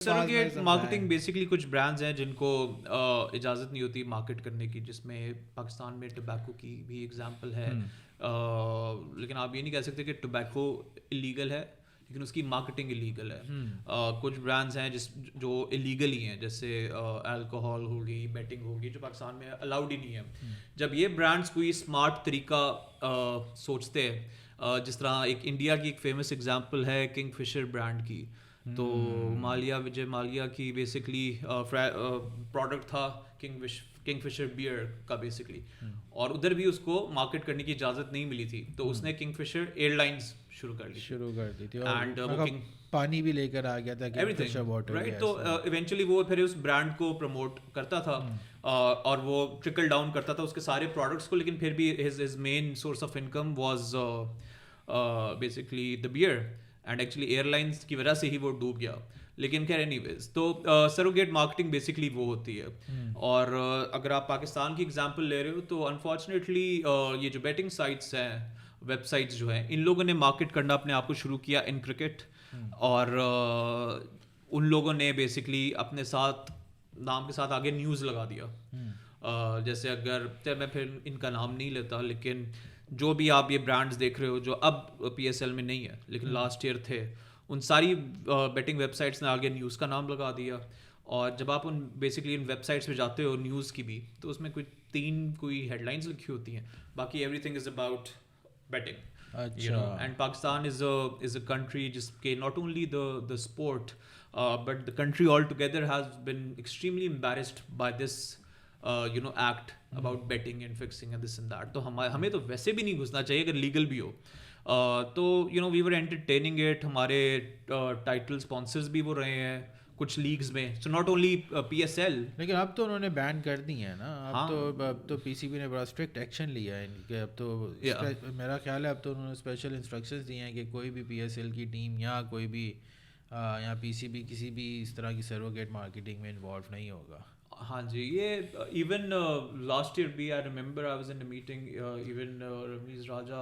Surrogate marketing basically کچھ brands ہیں جن کو اجازت نہیں ہوتی مارکیٹ کرنے کی، جس میں پاکستان میں ٹوبیکو کی بھی اگزامپل ہے. لیکن آپ یہ نہیں کہہ سکتے کہ ٹوبیکو الیگل ہے لیکن اس کی مارکیٹنگ الیگل ہے. کچھ برانڈز ہیں جو الیگل ہی ہیں، جیسے الکوہول ہوگی، بیٹنگ ہوگی، جو پاکستان میں الاؤڈ ہی نہیں ہے. جب یہ برانڈز کوئی اسمارٹ طریقہ سوچتے ہیں، جس طرح ایک انڈیا کی ایک فیمس اگزامپل ہے کنگ فشر برانڈ کی، تو وجے مالیا کی بیسکلی پروڈکٹ تھا کنگ فشر بیئر کا بیسکلی، اور ادھر بھی اس کو مارکیٹ کرنے کی اجازت نہیں ملی تھی، تو اس نے کنگ فشر ایئر لائنس شروع کر دی تھی، اینڈ پانی بھی لے کر آ گیا تھا رائٹ. تو ایونچولی وہ پھر اس برانڈ کو پروموٹ کرتا تھا اور وہ ٹرکل ڈاؤن کرتا تھا اس کے سارے پروڈکٹس کو، لیکن پھر بھی his main source of income was basically the beer, and actually airlines کی وجہ سے ہی وہ ڈوب گیا. لیکن خیر اینی ویز، تو سروگیٹ مارکیٹنگ بیسکلی وہ ہوتی ہے. اور اگر آپ پاکستان کی اگزامپل لے رہے ہو تو انفارچونیٹلی یہ جو بیٹنگ سائٹس ہیں، ویب سائٹس جو ہیں، ان لوگوں نے مارکیٹ کرنا اپنے آپ کو شروع کیا ان کرکٹ، اور ان لوگوں نے بیسکلی اپنے ساتھ نام کے ساتھ آگے نیوز لگا دیا. جیسے اگر میں پھر ان کا نام نہیں لیتا، لیکن جو بھی آپ یہ برانڈز دیکھ رہے ہو جو اب پی ایس ایل میں نہیں ہے لیکن لاسٹ ایئر تھے، ان ساری بیٹنگ ویب سائٹس نے آگے نیوز کا نام لگا دیا. اور جب آپ بیسکلی ان ویب سائٹس پہ جاتے ہو نیوز کی بھی، تو اس میں کوئی ہیڈ لائنس لکھی ہوتی ہیں، باقی every thing is about batting. And Pakistan is a country جس کے not only the sport but the country all together has been extremely embarrassed by this act about batting and fixing and this and that. تو ہمیں تو ویسے بھی نہیں گھسنا چاہیے اگر لیگل بھی ہو. تو وی ور انٹرٹیننگ اٹ. ہمارے ٹائٹل اسپانسرز بھی وہ رہے ہیں کچھ لیگز میں، so not only P S L. لیکن اب تو انہوں نے بین کر دی ہیں نا، اب تو پی سی بی نے بڑا اسٹرکٹ ایکشن لیا ہے کہ اب تو میرا خیال ہے اب تو انہوں نے اسپیشل انسٹرکشنز دی ہیں کہ کوئی بھی پی ایس ایل کی ٹیم یا کوئی بھی یا پی سی بی کسی بھی اس طرح کی سروگیٹ مارکیٹنگ میں انوالو نہیں ہوگا. ہاں جی، یہ ایون لاسٹ ایئر بھی I remember I was in a meeting, even Ramiz Raja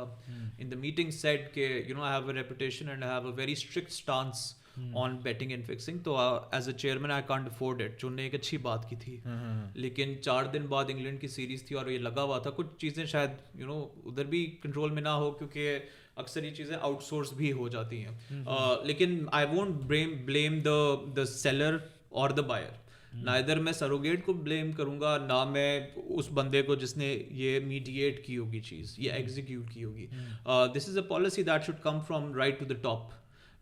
in the meeting said کہ I have a reputation and I have a very strict stance on betting and fixing, تو as a chairman I can't afford it, جو نے ایک اچھی بات کی تھی. لیکن 4 دن بعد انگلینڈ کی سیریز تھی اور یہ لگا ہوا تھا کچھ چیزیں شاید ادھر بھی کنٹرول میں نہ ہو، کیونکہ اکثر یہ چیزیں آؤٹ سورس بھی ہو جاتی ہیں. لیکن I won't blame the seller اور دا بائر. نائدر میں سروگیٹ کو بلیم کروں گا، نہ میں اس بندے کو جس نے یہ میڈییٹ کی ہوگی چیز، یہ ایگزیکیوٹ کی ہوگی. This is a policy that should come from right to the top.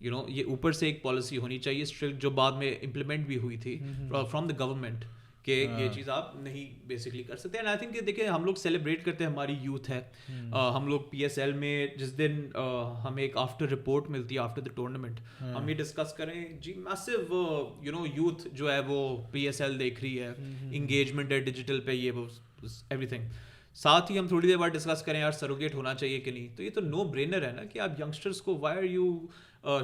یہ اوپر سے ایک پالیسی ہونی چاہیے اسٹرکٹ، جو بعد میں امپلیمنٹ بھی ہوئی تھی فرام دا گورنمنٹ، کہ یہ چیز آپ نہیں بیسکلی کر سکتے. اینڈ آئی تھنک کہ دیکھیں ہم لوگ سیلیبریٹ کرتے ہیں، ہماری یوتھ ہے. ہم لوگ پی ایس ایل میں جس دن ہمیں ایک آفٹر رپورٹ ملتی ہے آفٹر دا ٹورنامنٹ، ہم یہ ڈسکس کریں جی میسو یوتھ جو ہے وہ پی ایس ایل دیکھ رہی ہے، انگیجمنٹ ہے ڈیجیٹل پہ، یہ وہ ایوری تھنگ. ساتھ ہی ہم تھوڑی دیر بعد ڈسکس کریں یار سروگیٹ ہونا چاہیے کہ نہیں. تو یہ تو نو برینر ہے نا کہ آپ ینگسٹرس کو why are you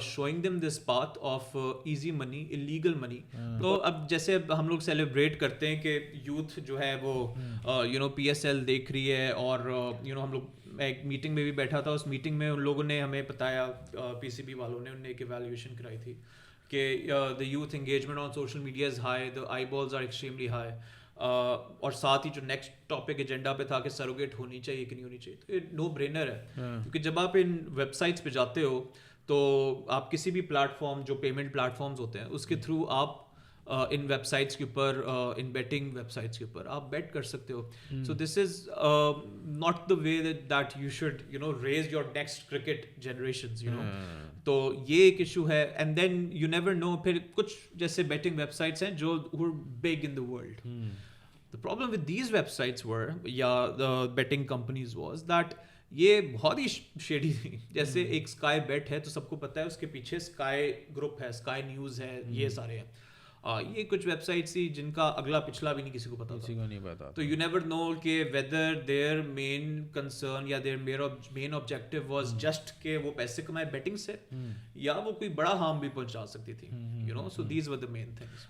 showing them this path of easy money, illegal money. تو اب جیسے ہم لوگ سیلیبریٹ کرتے ہیں کہ یوتھ جو ہے وہ پی ایس ایل دیکھ رہی ہے، اور ہم لوگ، میں ایک میٹنگ میں بھی بیٹھا تھا، اس میٹنگ میں ان لوگوں نے ہمیں بتایا، پی سی بی والوں نے، انہوں نے ایک ایویلیویشن کرائی تھی کہ the youth engagement on social media is high, the eyeballs are extremely high. اور ساتھ ہی جو نیکسٹ ٹاپک ایجنڈا پہ تھا کہ سروگیٹ ہونی چاہیے کہ نہیں ہونی چاہیے، تو یہ نو برینر ہے. کیونکہ جب آپ ان ویب سائٹس پہ جاتے ہو تو آپ کسی بھی پلیٹ فارم، جو پیمنٹ پلیٹ فارمز ہوتے ہیں، اس کے تھرو آپ ان ویب سائٹس کے اوپر، ان بیٹنگ ویب سائٹس کے اوپر آپ بیٹ کر سکتے ہو. So this is not the way that you should raise your next cricket generations. تو یہ ایک ایشو ہے. And then you never know, پھر کچھ جیسے بیٹنگ ویب سائٹس ہیں جو big in the world. The problem with these websites were, the betting companies was that یہ بہت ہی شیڈی تھی. جیسے ایک اسکائی بیٹ ہے تو سب کو پتہ ہے اس کے پیچھے اسکائی گروپ ہے، اسکائی نیوز ہے، یہ سارے ہیں. یہ کچھ ویب سائٹس تھی جن کا اگلا پچھلا بھی نہیں کسی کو پتا. تو یو نیور نو کہ ویدر دیئر مین کنسرن یا their main objective was just کہ وہ پیسے کمائے بیٹنگ سے، یا وہ کوئی بڑا ہارم بھی پہنچا سکتی تھی. So these were the main things.